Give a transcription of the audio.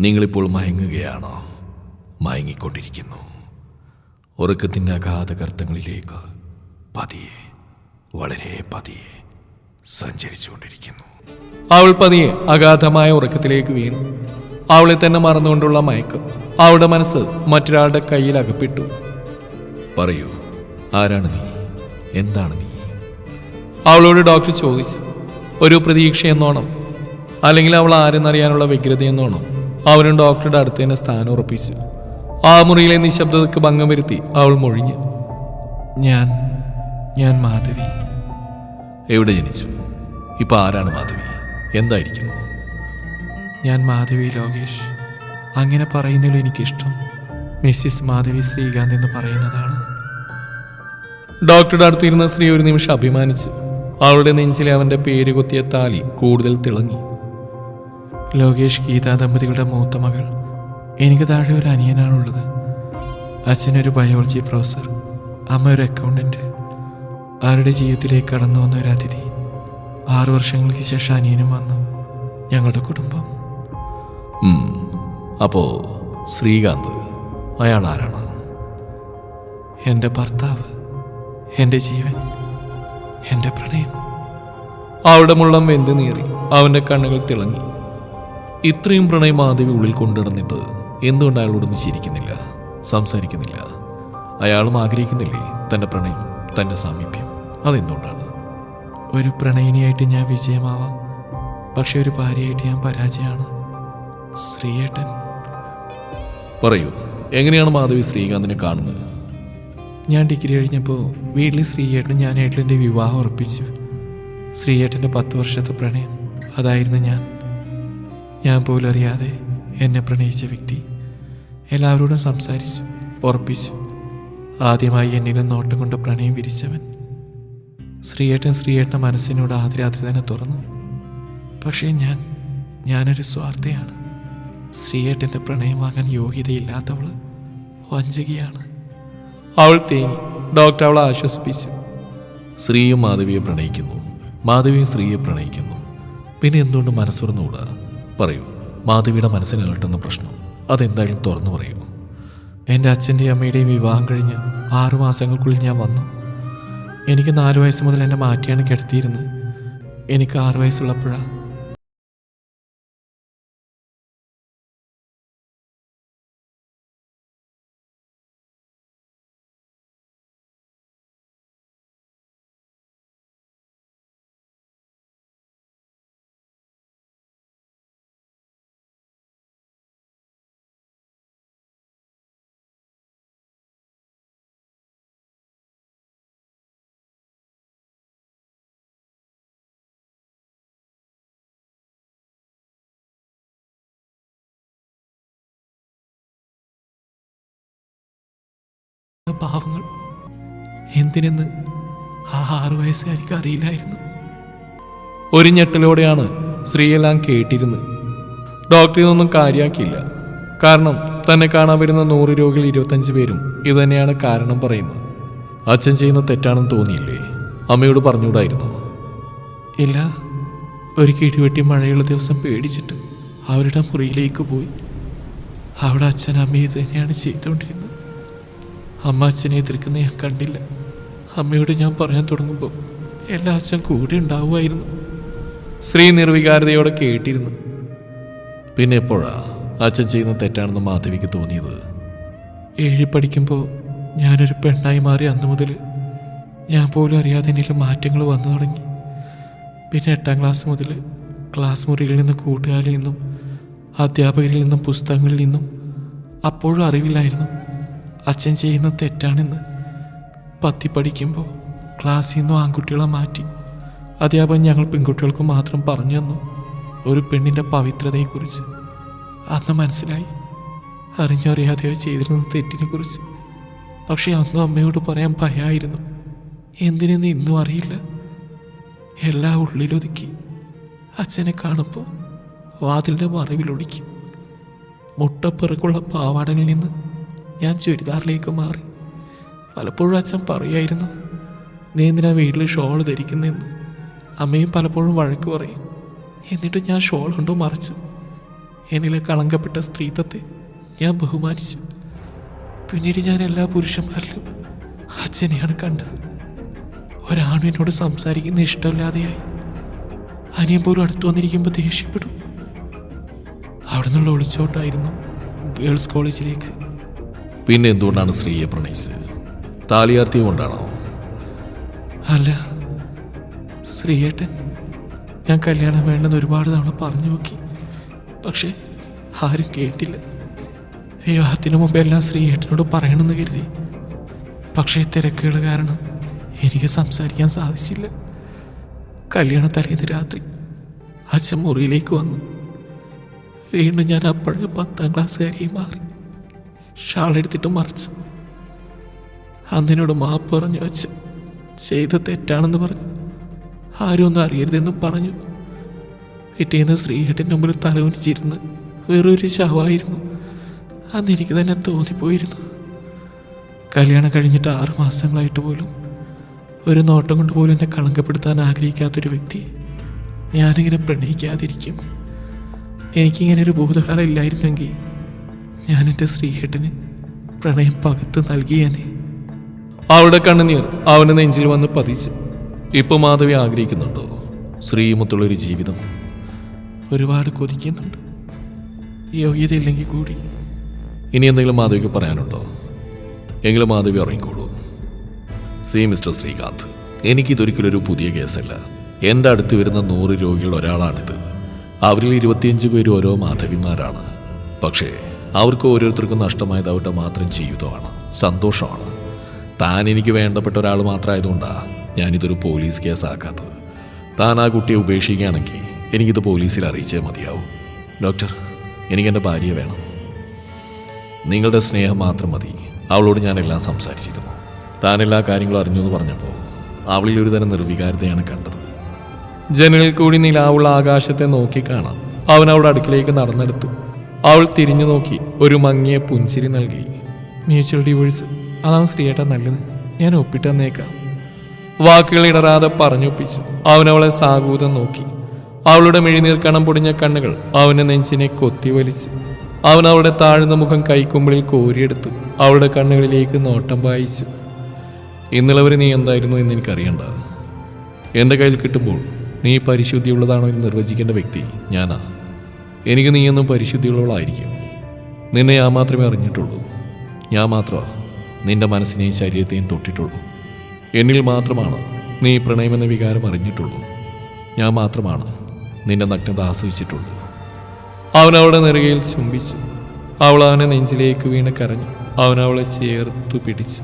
നിങ്ങളിപ്പോൾ മയങ്ങുകയാണോ? മയങ്ങിക്കൊണ്ടിരിക്കുന്നു. ഉറക്കത്തിൻ്റെ അഗാധ കർത്തങ്ങളിലേക്ക് പതിയെ, വളരെ പതിയെ സഞ്ചരിച്ചുകൊണ്ടിരിക്കുന്നു. അവൾ പതിയെ അഗാധമായ ഉറക്കത്തിലേക്ക് വീണു. അവളെ തന്നെ മറന്നുകൊണ്ടുള്ള മയക്കം. അവളുടെ മനസ്സ് മറ്റൊരാളുടെ കയ്യിൽ അകപ്പെട്ടു. പറയൂ, ആരാണ് നീ? എന്താണ് നീ? അവളോട് ഡോക്ടർ ചോദിച്ചു. ഒരു പ്രതീക്ഷ എന്നോണം, അല്ലെങ്കിൽ അവൾ ആരെന്നറിയാനുള്ള വ്യഗ്രത എന്നോണം അവനും ഡോക്ടറുടെ അടുത്ത് തന്നെ സ്ഥാനം ഉറപ്പിച്ചു. ആ മുറിയിലെ നിശബ്ദതയ്ക്ക് ഭംഗം വരുത്തി അവൾ മൊഴിഞ്ഞു. ഞാൻ മാധവി. എവിടെ ജനിച്ചു? ഇപ്പൊ ആരാണ് മാധവി? എന്തായിരിക്കുന്നു? ഞാൻ മാധവി ലോകേഷ്. അങ്ങനെ പറയുന്നതിൽ എനിക്കിഷ്ടം മിസ്സിസ് മാധവി ശ്രീകാന്ത് എന്ന് പറയുന്നതാണ്. ഡോക്ടറുടെ അടുത്തിരുന്ന സ്ത്രീ ഒരു നിമിഷം അഭിമാനിച്ചു. അവളുടെ നെഞ്ചിലെ അവൻ്റെ പേര് കൊത്തിയ താലി കൂടുതൽ തിളങ്ങി. ലോകേഷ് ഗീതാ ദമ്പതികളുടെ മൂത്ത മകൾ. എനിക്ക് താഴെ ഒരു അനിയനാണുള്ളത്. അച്ഛനൊരു ബയോളജി പ്രൊഫസർ, അമ്മ ഒരു അക്കൗണ്ടൻറ്റ്. അവരുടെ ജീവിതത്തിലേക്ക് കടന്നു വന്ന ഒരു അതിഥി. 6 വർഷങ്ങൾക്ക് ശേഷം അനിയനും വന്നു. ഞങ്ങളുടെ കുടുംബം. അപ്പോ ശ്രീകാന്ത് അയാൾ ആരാണ്? എൻ്റെ ഭർത്താവ്, എൻ്റെ ജീവൻ, എൻ്റെ പ്രണയം. അവളുടെ മുള്ളം വെന്ത് നീറി. അവൻ്റെ കണ്ണുകൾ തിളങ്ങി. ഇത്രയും പ്രണയം മാധവി ഉള്ളിൽ കൊണ്ടുനടന്നിട്ട് എന്തുകൊണ്ട് അയാളോടൊന്നും ചിരിക്കുന്നില്ല, സംസാരിക്കുന്നില്ല? അയാളും ആഗ്രഹിക്കുന്നില്ലേ തൻ്റെ പ്രണയം, തൻ്റെ സാമീപ്യം? അതെന്തുകൊണ്ടാണ്? ഒരു പ്രണയിനിയായിട്ട് ഞാൻ വിജയമാവാം, പക്ഷെ ഒരു ഭാര്യയായിട്ട് ഞാൻ പരാജയമാണ്. ശ്രീയേട്ടൻ. പറയൂ, എങ്ങനെയാണ് മാധവി ശ്രീകാന്തിനെ കാണുന്നത്? ഞാൻ ഡിഗ്രി കഴിഞ്ഞപ്പോൾ വീട്ടിൽ ശ്രീയേട്ടനും ഞാനായിട്ടും എൻ്റെ വിവാഹം ഉറപ്പിച്ചു. ശ്രീയേട്ടൻ്റെ 10 വർഷത്തെ പ്രണയം അതായിരുന്നു ഞാൻ പോലും അറിയാതെ എന്നെ പ്രണയിച്ച വ്യക്തി. എല്ലാവരോടും സംസാരിച്ചു, ഉറപ്പിച്ചു. ആദ്യമായി എന്നിലും നോട്ടം കൊണ്ട് പ്രണയം വിരിച്ചവൻ ശ്രീയേട്ടൻ്റെ മനസ്സിനോട് ആദ്യ രാത്രി തന്നെ തുറന്നു. പക്ഷേ ഞാനൊരു സ്വാർത്ഥയാണ്. ശ്രീയേട്ടൻ്റെ പ്രണയം വാങ്ങാൻ യോഗ്യതയില്ലാത്തവൾ വഞ്ചകിയാണ്. അവൾ തേങ്ങി. ഡോക്ടർ അവളെ ആശ്വസിപ്പിച്ചു. ശ്രീയും മാധവിയെ പ്രണയിക്കുന്നു, മാധവിയും സ്ത്രീയെ പ്രണയിക്കുന്നു. പിന്നെ എന്തുകൊണ്ട് മനസ്സുറന്നുകൂടാ? പറയൂ, മാധവിയുടെ മനസ്സിന് അലട്ടുന്ന പ്രശ്നം അതെന്തായാലും തുറന്നു പറയൂ. എൻ്റെ അച്ഛൻ്റെയും അമ്മയുടെയും വിവാഹം കഴിഞ്ഞ് 6 മാസങ്ങൾക്കുള്ളിൽ ഞാൻ വന്നു. എനിക്ക് 4 വയസ്സ് മുതൽ എന്നെ മാറ്റിയാണ് കിടത്തിയിരുന്നത്. എനിക്ക് 6 വയസ്സുള്ളപ്പോഴാണ് പാവങ്ങൾ. എന്തിനെന്ന് ആ 6 വയസ്സുകാർക്ക് അറിയില്ലായിരുന്നു. ഒരു ഞെട്ടലോടെയാണ് സ്ത്രീയെല്ലാം കേട്ടിരുന്നത്. ഡോക്ടർ ഇതൊന്നും കാര്യമാക്കിയില്ല. കാരണം തന്നെ കാണാൻ വരുന്ന 100 രോഗികൾ 25 പേരും ഇതുതന്നെയാണ് കാരണം പറയുന്നത്. അച്ഛൻ ചെയ്യുന്ന തെറ്റാണെന്ന് തോന്നിയില്ലേ? അമ്മയോട് പറഞ്ഞുകൂടായിരുന്നു? ഇല്ല. ഒരു കിടിവെട്ടി മഴയുള്ള ദിവസം പേടിച്ചിട്ട് അവരുടെ മുറിയിലേക്ക് പോയി. അവിടെ അച്ഛൻ അമ്മ ഇത് തന്നെയാണ് ചെയ്തുകൊണ്ടിരുന്നത്. അമ്മ അച്ഛനെ എതിർക്കുന്ന ഞാൻ കണ്ടില്ല. അമ്മയോട് ഞാൻ പറയാൻ തുടങ്ങുമ്പോൾ എല്ലാ അച്ഛൻ കൂടെ ഉണ്ടാവുമായിരുന്നു. സ്ത്രീ നിർവികാരതയോടെ കേട്ടിരുന്നു. പിന്നെ എപ്പോഴാ അച്ഛൻ ചെയ്യുന്ന തെറ്റാണെന്ന് മാധവിക്ക് തോന്നിയത്? 7 പഠിക്കുമ്പോൾ ഞാനൊരു പെണ്ണായി മാറി. അന്ന് മുതൽ ഞാൻ പോലും അറിയാതെ എന്നിലും മാറ്റങ്ങൾ വന്നു തുടങ്ങി. പിന്നെ 8ാം ക്ലാസ് മുതൽ ക്ലാസ് മുറിയിൽ നിന്നും കൂട്ടുകാരിൽ നിന്നും അധ്യാപകരിൽ നിന്നും പുസ്തകങ്ങളിൽ നിന്നും അപ്പോഴും അറിവില്ലായിരുന്നു അച്ഛൻ ചെയ്യുന്ന തെറ്റാണെന്ന്. 10ൽ പഠിക്കുമ്പോൾ ക്ലാസ്സിൽ നിന്നും ആൺകുട്ടികളെ മാറ്റി അധ്യാപകൻ ഞങ്ങൾ പെൺകുട്ടികൾക്ക് മാത്രം പറഞ്ഞു തന്നു ഒരു പെണ്ണിൻ്റെ പവിത്രതയെക്കുറിച്ച്. അന്ന് മനസ്സിലായി അറിഞ്ഞോ അറിയാതെയോ ചെയ്തിരുന്ന തെറ്റിനെ കുറിച്ച്. പക്ഷെ അന്നും അമ്മയോട് പറയാൻ ഭയമായിരുന്നു. എന്തിനെന്ന് ഇന്നും അറിയില്ല. എല്ലാം ഉള്ളിലൊതുക്കി അച്ഛനെ കാണുമ്പോൾ വാതിലിൻ്റെ മറവിലൊളിക്കും. മുട്ടപ്പിറക്കുള്ള പാവാടകളിൽ നിന്ന് ഞാൻ ചുരിദാറിലേക്ക് മാറി. പലപ്പോഴും അച്ഛൻ പറയുമായിരുന്നു, നീ എന്തിനാ വീട്ടിൽ ഷോൾ ധരിക്കുന്നതെന്ന്. അമ്മയും പലപ്പോഴും വഴക്ക് പറയും. എന്നിട്ട് ഞാൻ ഷോൾ കൊണ്ടു മറച്ചു. എന്നിലെ കളങ്കപ്പെട്ട സ്ത്രീത്വത്തെ ഞാൻ ബഹുമാനിച്ചു. പിന്നീട് ഞാൻ എല്ലാ പുരുഷന്മാരിലും അച്ഛനെയാണ് കണ്ടത്. ഒരാണും എന്നോട് സംസാരിക്കുന്ന ഇഷ്ടമില്ലാതെയായി. അനിയൻ പോലും അടുത്തു വന്നിരിക്കുമ്പോൾ ദേഷ്യപ്പെടും. അവിടെ നിന്നുള്ള ഒളിച്ചോട്ടായിരുന്നു ഗേൾസ് കോളേജിലേക്ക്. പിന്നെ എന്തുകൊണ്ടാണ് സ്ത്രീയെ പ്രണയിച്ചത്? താലിയാർത്തിയ കൊണ്ടാണോ? അല്ല, ശ്രീയേട്ടൻ ഞാൻ കല്യാണം വേണ്ടെന്ന് ഒരുപാട് തവണ പറഞ്ഞു നോക്കി. പക്ഷെ ആരും കേട്ടില്ല. വിവാഹത്തിന് മുമ്പ് എല്ലാം ശ്രീയേട്ടനോട് പറയണമെന്ന് കരുതി. പക്ഷേ തിരക്കുകൾ കാരണം എനിക്ക് സംസാരിക്കാൻ സാധിച്ചില്ല. കല്യാണ തലേന്ന് രാത്രി അച്ഛൻ മുറിയിലേക്ക് വന്നു. വീണ്ടും ഞാൻ അപ്പോഴേ 10ാം ക്ലാസ്സുകാരിയായി മാറി. ഷാളെടുത്തിട്ട് മറിച്ചു. അന്നിനോട് മാപ്പ് പറഞ്ഞു. അച്ഛൻ ചെയ്ത തെറ്റാണെന്ന് പറഞ്ഞു. ആരും ഒന്നും അറിയരുതെന്ന് പറഞ്ഞു. പിറ്റേന്ന് ശ്രീയേട്ടൻ്റെ മുമ്പിൽ തലകുനിച്ചിരുന്ന് വേറൊരു ശവമായിരുന്നു. അന്ന് എനിക്ക് തന്നെ തോന്നിപ്പോയിരുന്നു. കല്യാണം കഴിഞ്ഞിട്ട് 6 മാസങ്ങളായിട്ട് പോലും ഒരു നോട്ടം കൊണ്ട് പോലും എന്നെ കളങ്കപ്പെടുത്താൻ ആഗ്രഹിക്കാത്തൊരു വ്യക്തി ഞാനിങ്ങനെ പ്രണയിക്കാതിരിക്കും. എനിക്കിങ്ങനെ ഒരു ഭൂതകാലം ഇല്ലായിരുന്നെങ്കിൽ ഞാൻ എൻ്റെ ശ്രീയേട്ടന് പ്രണയം പകത്ത് നൽകിയേനെ. അവളുടെ കണ്ണുനീർ അവന് നെഞ്ചിൽ വന്ന് പതിച്ചു. ഇപ്പോൾ മാധവി ആഗ്രഹിക്കുന്നുണ്ടോ ശ്രീമുത്തുള്ളൊരു ജീവിതം? ഒരുപാട് കൊതിക്കുന്നുണ്ട്. യോഗ്യതയില്ലെങ്കിൽ കൂടി. ഇനി എന്തെങ്കിലും മാധവിക്ക് പറയാനുണ്ടോ? എങ്കിലും മാധവി ഉറങ്ങിക്കോളൂ. സി മിസ്റ്റർ ശ്രീകാന്ത്, എനിക്കിതൊരിക്കലൊരു പുതിയ കേസല്ല. എൻ്റെ അടുത്ത് വരുന്ന 100 രോഗികൾ ഒരാളാണിത്. അവരിൽ 25 പേര് ഓരോ മാധവിമാരാണ്. പക്ഷേ അവർക്ക് ഓരോരുത്തർക്കും നഷ്ടമായത് അവരുടെ മാത്രം ജീവിതമാണ്, സന്തോഷമാണ്. താൻ എനിക്ക് വേണ്ടപ്പെട്ട ഒരാൾ മാത്രമായതുകൊണ്ടാണ് ഞാനിതൊരു പോലീസ് കേസാക്കാത്തത്. താൻ ആ കുട്ടിയെ ഉപേക്ഷിക്കുകയാണെങ്കിൽ എനിക്കിത് പോലീസിൽ അറിയിച്ചേ മതിയാവും. ഡോക്ടർ, എനിക്കെൻ്റെ ഭാര്യയെ വേണം. നിങ്ങളുടെ സ്നേഹം മാത്രം മതി. അവളോട് ഞാനെല്ലാം സംസാരിച്ചിരുന്നു. താൻ എല്ലാ കാര്യങ്ങളും അറിഞ്ഞു എന്ന് പറഞ്ഞപ്പോൾ അവളിൽ ഒരു തരം നിർവികാരതയാണ് കണ്ടത്. ജനലിൽ കൂടി നിലാവുള്ള ആകാശത്തെ നോക്കി കാണാം. അവൻ അവളുടെ അടുക്കിലേക്ക് നടന്നെടുത്തു. അവൾ തിരിഞ്ഞു നോക്കി ഒരു മങ്ങിയ പുഞ്ചിരി നൽകി. മ്യൂച്വൽ ഡിവോഴ്സ്, അതാണ് ശ്രീയേട്ടൻ നല്ലത്. ഞാൻ ഒപ്പിട്ട് തന്നേക്കാം. വാക്കുകൾ ഇടറാതെ പറഞ്ഞൊപ്പിച്ചു. അവൻ അവളെ സാഗൂതം നോക്കി. അവളുടെ മിഴിനീർ കണം പൊടിഞ്ഞ കണ്ണുകൾ അവന്റെ നെഞ്ചിനെ കൊത്തി വലിച്ചു. അവൻ അവളുടെ താഴ്ന്ന മുഖം കൈക്കുമ്പിളിൽ കോരിയെടുത്തു. അവളുടെ കണ്ണുകളിലേക്ക് നോട്ടം പായിച്ചു. ഇന്നലെ വരെ നീ എന്തായിരുന്നു എന്ന് എനിക്കറിയണ്ട. എൻ്റെ കയ്യിൽ കിട്ടുമ്പോൾ നീ പരിശുദ്ധിയുള്ളതാണോ എന്ന് നിർവചിക്കേണ്ട വ്യക്തി ഞാനാ. എനിക്ക് നീയൊന്നും പരിശുദ്ധിയുള്ളവളായിരിക്കും. നിന്നെ ഞാൻ മാത്രമേ അറിഞ്ഞിട്ടുള്ളൂ. ഞാൻ മാത്രമാണ് നിന്റെ മനസ്സിനെയും ശരീരത്തെയും തൊട്ടിട്ടുള്ളൂ. എന്നിൽ മാത്രമാണ് നീ പ്രണയമെന്ന വികാരം അറിഞ്ഞിട്ടുള്ളൂ. ഞാൻ മാത്രമാണ് നിന്റെ നഗ്നത ആസ്വദിച്ചിട്ടുള്ളൂ. അവൻ അവളുടെ നെറുകയിൽ ചുംബിച്ചു. അവൾ അവനെ നെഞ്ചിലേക്ക് വീണ് കരഞ്ഞു. അവൻ അവളെ ചേർത്തു പിടിച്ചു.